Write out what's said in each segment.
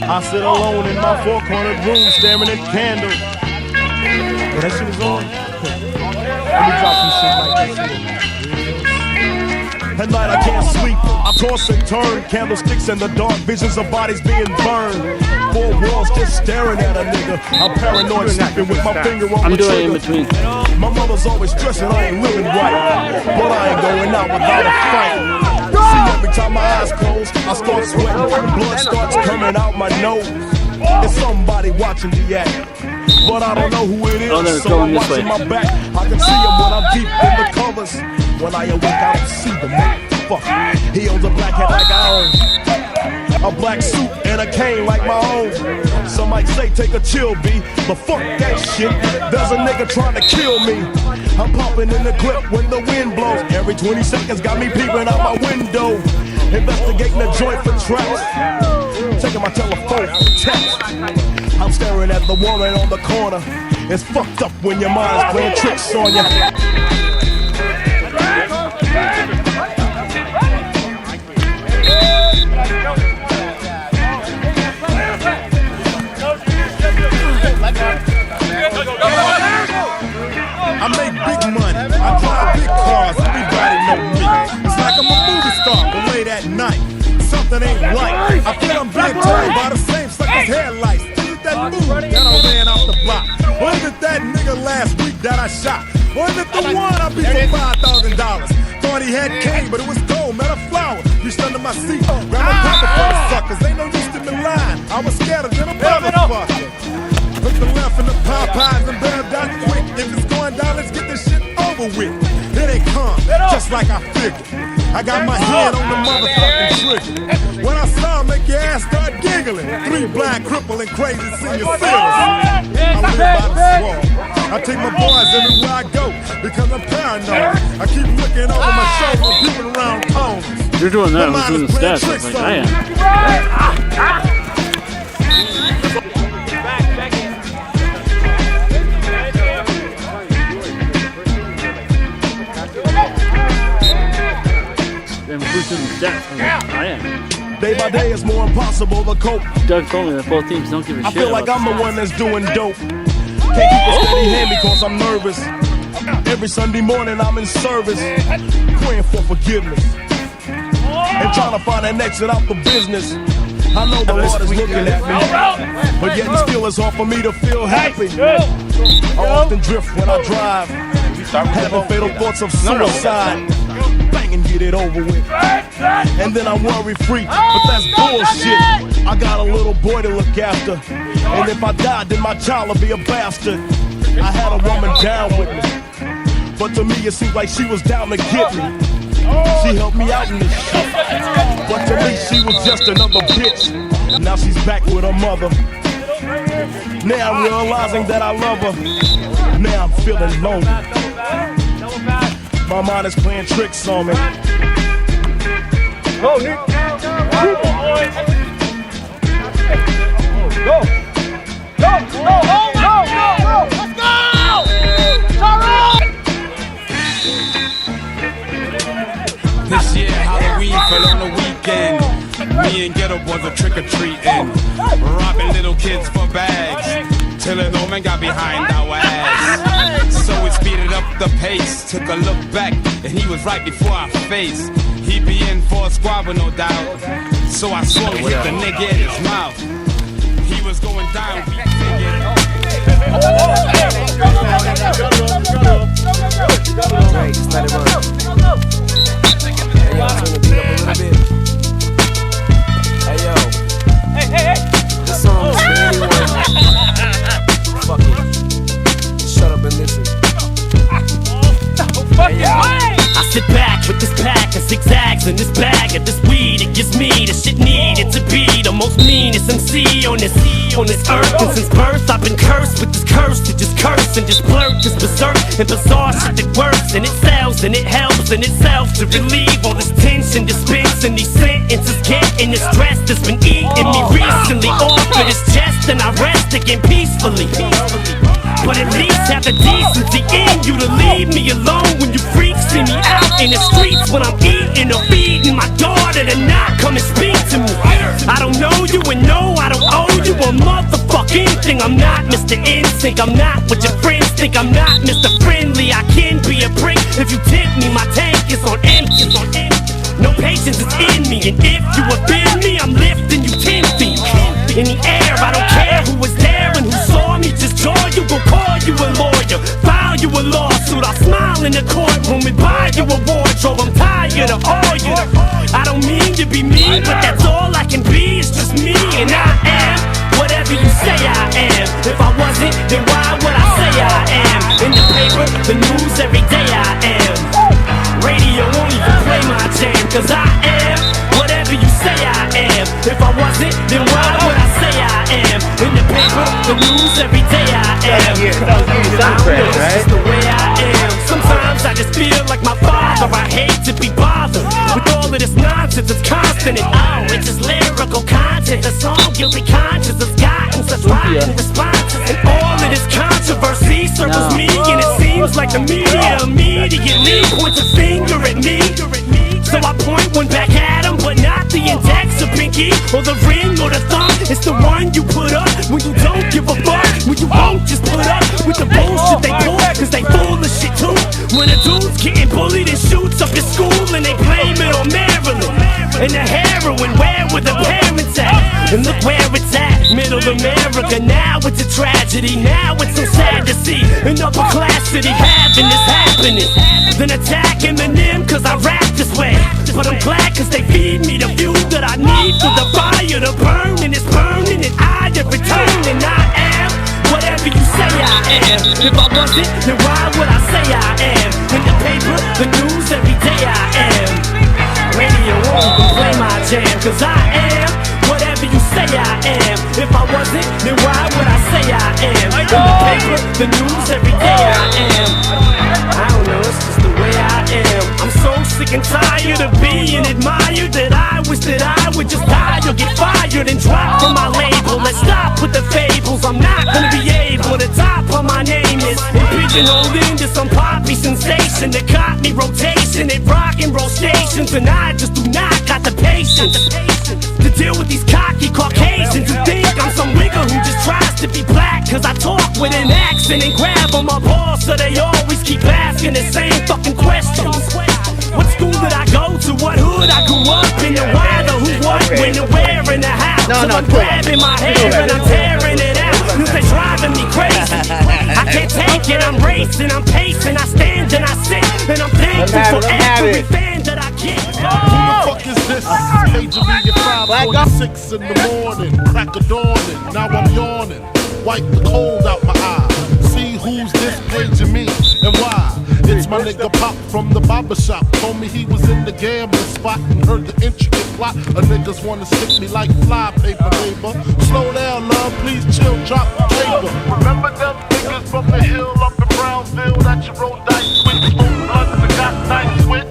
I sit alone in my four-cornered room staring at candles. Oh, that shit is on? Let me drop some shit like this. At night I can't sleep, I toss and turn. Candlesticks in the dark, visions of bodies being burned. Four walls just staring at a nigga. I'm paranoid, sleeping with my finger on the trigger. I'm doing in between. My mother's always stressing I ain't living right, but I ain't going out without a fight. See, every time my eyes close, I start sweating, blood starts coming out my nose. It's somebody watching the act, but I don't know who it is, so I'm watching my back. I can see him when I'm deep in the covers. When I awake, I don't see the motherfucker. He owns a black hat like I own, a black suit and a cane like my own. Some might say take a chill, B, but fuck that shit. There's a nigga trying to kill me. I'm popping in the clip when the wind blows. Every 20 seconds got me peeping out my window, investigating the joint for traps, checking my telephone for text. I'm staring at the woman on the corner. It's fucked up when your mind's playing tricks on you. I make big money, I drive big cars, everybody know me. It's like I'm a movie star, but late at night, something ain't right. I think I'm being told by the same sucker's headlights. Is it that move that I ran off the block? Or is it that nigga last week that I shot? Or is it the one I beat for $5,000? Thought he had cane, but it was gold, met a flower. Reached under my seat, grabbed my pocket for the suckers. Ain't no use to me lying, I was scared of them motherfuckers. Hook the left and the Popeyes and bailed out quick. If it's going down, let's get this shit over with. Here they come, just like I figured. I got my head on the motherfucking trigger. When I saw him, make your ass start giggling. 3 blind, cripple, and crazy senior citizens. I live by the swamp. I take my boys everywhere I go because I'm paranoid. I keep looking over my shoulder, peeping around corners. You're doing that, I'm doing the stats. I was like, I am. I am. Day by day it's more impossible to cope. Doug told me that both teams don't give a shit. I feel like I'm the one that's doing dope. Can't keep a steady hand because I'm nervous. Every Sunday morning I'm in service, praying for forgiveness and trying to find an exit out the business. I know the Lord is looking at me, but yet and still it's hard for me to feel happy. I often drift when I drive, having fatal thoughts of suicide. Bang and get it over with, and then I'm worry free, but that's bullshit. I got a little boy to look after, and if I die then my child will be a bastard. I had a woman down with me, but to me it seemed like she was down to get me. She helped me out in this shit, but to me she was just another bitch. Now she's back with her mother. Now I'm realizing that I love her. Now I'm feeling lonely. My mind is playing tricks on me. Go, Nick. Go, boys. Go. Go, go, go, go, go. Let's go. Sorry. This year Halloween fell on the weekend. Me and Ghetto-Birds are trick-or-treating, robbing little kids for bags, till an old man got behind our ass. So we speeded up the pace, took a look back, and he was right before our face. He be in for a squabble, no doubt. So I swung, hit the nigga in his mouth. He was going down, we figured. Right, just let it run. Hey, yo, turn the beat up a little bit. Hey, yo. Hey, hey, hey. This song's for anyone. Fuck it. Shut up and listen. Hey, yo. I sit back with this pack of zigzags in this bag of this weed. It gives me the shit needed to be the most meanest MC on this earth. And since birth I've been cursed with this curse to just curse and just blurt this berserk and bizarre shit that works. And it sells and it helps in itself to relieve all this tension, dispensing these sentences, getting the stress that's been eating me recently off of this chest. And I rest again peacefully. But at least have the decency in you to leave me alone when you freaks see me out in the streets when I'm eating or feeding my daughter to not come and speak to me. I don't know you and no, I don't owe fuck anything. I'm not Mr. Instinct, I'm not what your friends think. I'm not Mr. Friendly, I can be a prick. If you tempt me, my tank is on empty. No patience is in me, and if you offend me, I'm lifting you 10 feet in the air. I don't care who was there and who saw me. Just jaw you, go call you a lawyer, file you a lawsuit. I'll smile in the courtroom and buy you a wardrobe. I'm tired of all you. I don't mean to be mean, but that's all I can be. It's just me, and I am whatever you say I am. If I wasn't, then why would I say I am? In the paper, the news, every day I am. Radio won't even play my jam, cause I am whatever you say I am. If I wasn't, then why would I say I am? In the paper, the news, every day I am. It's just the way I am. Sometimes I just feel like my father. I hate to be bothered with all of this nonsense. It's constant and oh, it's just lyrical content. The song Guilty Conscience has gotten such rotten responses, and all of this controversy circles me, and it seems like the media immediately points a finger at me. So I point one back at him, but not the index or pinky or the ring or the thumb. It's the one you put up when you don't give a fuck, when you won't just put up with the bullshit they pull, cause they full of shit too. When a dude's getting bullied and shoots up his school, and they blame it on Maryland and the heroin, where were the parents at? And look where it's at, middle America. Now it's a tragedy, now it's so sad to see an upper class city having this happening. Then attack Eminem cause I rap this way, but I'm glad cause they feed me the fuel that I need for the fire to burn, and it's burning and I have returned, and I am whatever you say I am. If I wasn't, then why would I say I am? In the paper, the news, every day I am. Radio won't even play my jam, cause I am whatever you say I am. If I wasn't, then why would I say I am? In the paper, the news, every day I am. I don't know, it's just the way I am. I'm so sick and tired of being admired that I wish that I would just die or get fired and drop from my label. Let's stop with the fables, I'm not gonna be able to top of my name is and pigeonholed into some poppy sensation that caught me rotation at rock and roll stations, and I just do not got the patience to deal with these cocky Caucasians who think I'm some wigger who just tries to be black, cause I talk with an accent and grab on my balls, so they always keep asking the same fucking questions. What school did I go to? What hood I grew up in? And why, the who, what, when, and where, and the how? So I'm grabbing my hair and I'm tearing it out, cause they're driving me crazy. I can't take it, I'm racing, I'm pacing, I stand and I sit, and I'm thankful for every fan that I get. Who the fuck is this? Paging me at 5:46 in the morning, crack of dawning. Now I'm yawning, wipe the cold out my eye. See who's this paging me and why? It's my nigga Pop from the barber shop. Told me he was in the gambling spot and heard the intricate plot. A niggas wanna stick me like fly paper, neighbor. Slow down, love, please chill, drop the paper. Remember them niggas from the hill up in Brownsville that you rolled dice with? Bloods and got nice with?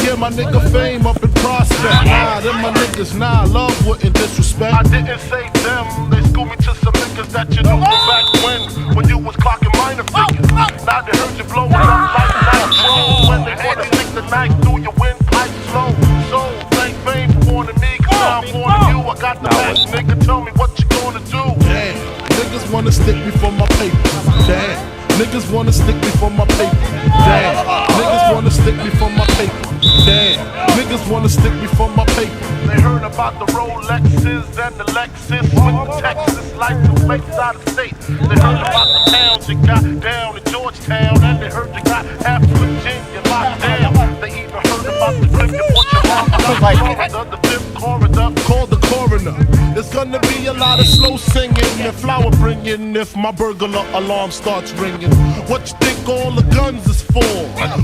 Yeah, my nigga Fame up in Prospect. Nah, them my niggas, nah, love wouldn't disrespect. I didn't say them, they schooled me to some niggas that you knew back when you was clocking minor figures. Now they heard you blowing up like nitro. When they wanna stick the knife through your windpipe slow. So, thank Fame for warning me, cause now I'm warning you. I got the best nigga, tell me what you gonna do. Damn, niggas wanna stick me for my paper. Damn. Niggas wanna stick me for my paper. Damn. Niggas wanna stick me for my paper. Damn. Niggas wanna stick me for my paper. They heard about the Rolexes and the Lexus with the Texas license plates out of state. They heard about the towns you got down in Georgetown, and they heard you got half of Virginia locked down. They even heard about the clip you put your mouth on the fifth corridor. Call the coroner. There's gonna be a lot of slow singing and flower bringing if my burglar alarm starts ringing. What you think all the guns is for?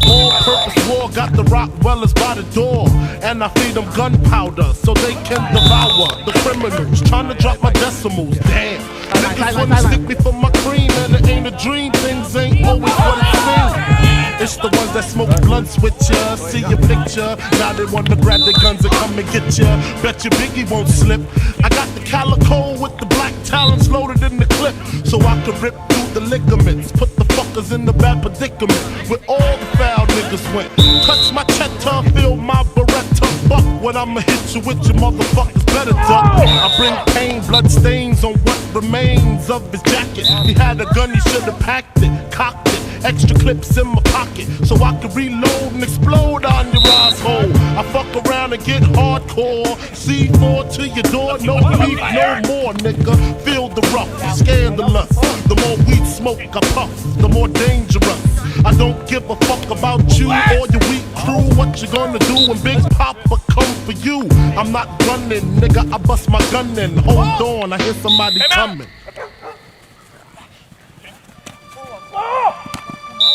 All-purpose war got the Rottweilers by the door, and I feed them gunpowder so they can devour the criminals trying to drop my decimals. Damn, niggas wanna stick me for my cream, and it ain't a dream. Things ain't always what it seems. It's the ones that smoke blunts with ya, see your picture. Now they wanna grab their guns and come and get ya. Bet your Biggie won't slip. I got the calico with the black talons loaded in the clip, so I can rip through the ligaments. Put the fuckers in the bad predicament where all the foul niggas went. Touch my cheddar, feel my Beretta. Fuck what I'ma hit you with, your motherfuckers better duck. I bring pain, Blood stains on what remains of his jacket. He had a gun, he should have packed it, cocked it. Extra clips in my pocket, so I can reload and explode on your asshole. I fuck around and get hardcore. C4 to your door, no beef, no more, nigga. Feel the rough, scandalous. The more weed smoke I puff, the more dangerous. I don't give a fuck about you or your weak crew. What you gonna do when Big Papa come for you? I'm not running, nigga, I bust my gun in. Hold on, I hear somebody coming.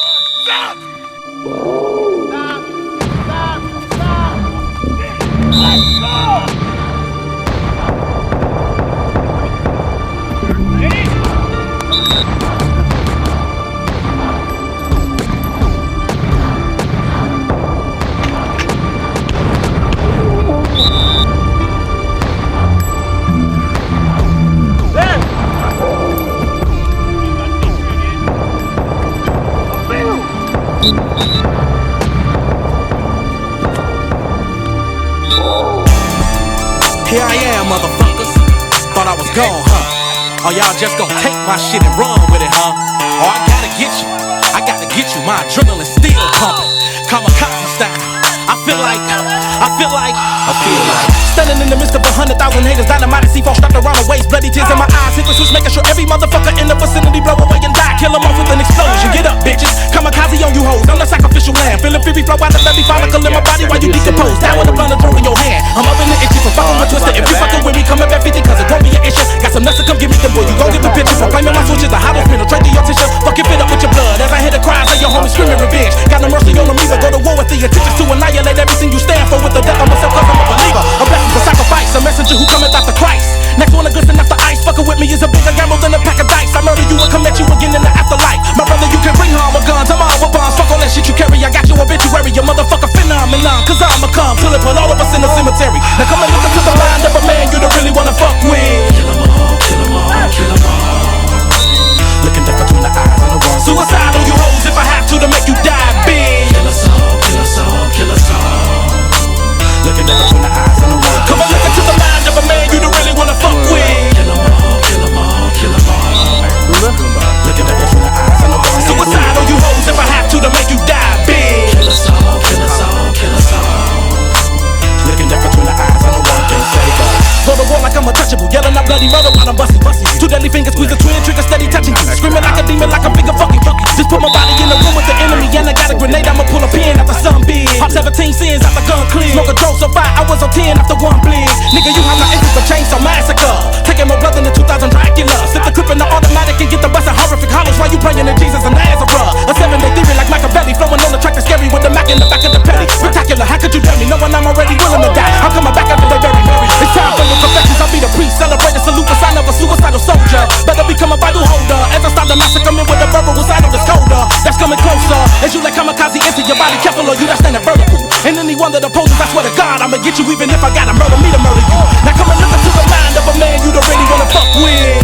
Stop! Here I am, motherfuckers. Thought I was gone, huh? Oh, y'all just gon' take my shit and run with it, huh? Oh, I gotta get you. I gotta get you. My adrenaline still pumping. Kamikaze style. I feel like standing in the midst of 100,000 haters, dynamite and C4 strapped around my waist, bloody tears in my eyes, hit the switch, making sure every motherfucker in the vicinity blow away and die. Kill 'em off with an explosion. Get up, bitches. Kamikaze on you hoes. I'm the sacrificial lamb. Feeling fury flow out of every follicle in my body while you decompose. Down with a blunt of throw in your hand. I'm up in the itchy for fucking with twisted. If you fucking with me, come up at 50 cause it won't be an issue. Got some nuts to come give me them, boy. You gon' get the pictures. I'm claiming my switches, the hollow spin, trade to your tissue. Fucking fit up with your blood as I hear the cries of your homies screaming revenge. Got no mercy on them either. Go to war with the intentions to annihilate everything you stand for with the death of myself cause I'm a believer. A blessing for sacrifice, a messenger who cometh after Christ. Next one to glisten after ice. Fucking with me is a bigger gamble than a pack of dice. I murder you and come at you again in the afterlife. My brother, you can bring harm with guns. I'm all with bombs. Fuck all that shit you carry. I got your obituary. Your motherfucker phenomenon. Cause I'ma come till it put all of us in the cemetery. Now come and look into the mind of a man you don't really wanna fuck with. Kill 'em all, kill 'em all, kill 'em all. Looking death between the eyes and the walls. Suicide on you hoes if I have to make you die big. Kill us all, kill us all, kill us all. Looking death between the eyes and the walls. Come and look into the mind of a man you don't really wanna fuck with. Kill 'em all, kill 'em all, kill 'em all. Looking death between the eyes and the walls. Suicide on you hoes if I have to make you die big. Kill us all, kill us all, kill us all. Looking death between the eyes and the walls. Can't say that. Go to war like I'm untouchable, yelling out bloody murder while I'm busting. Two deadly fingers squeeze the twin trigger, steady touching you. Screaming like a demon, like a bigger fucking fuck. Just put my body in the room with the enemy, and I got a grenade. I'ma pull a pin after some big. Pop 17 sins after gun clean. Smoke a dope so fire, I was on 10 after one bleed. Nigga, you have my interest, but chainsaw massacre. Taking more blood than the 2000 Dracula. Slip the clip in the automatic and get the bustin' horrific hollows while you praying to Jesus and Nazareth. A 7-day theory like Machiavelli, flowing on the track that's scary with the Mac in the back of the petty. Spectacular, how could you dare me? Knowing I'm already willing to die. I'm coming back after they bury me. It's time for your confessions, I'll be the priest. Celebrate and salute the sign of a suicidal soldier. Better become a Bible holder as I start the massacre me with a verbal side of the shoulder. That's coming closer as you let kamikaze into your body. Careful or you that's standing vertical. And anyone that opposes, I swear to God, I'ma get you even if I gotta murder me to murder you. Now come and look into the mind of a man you don't really wanna fuck with.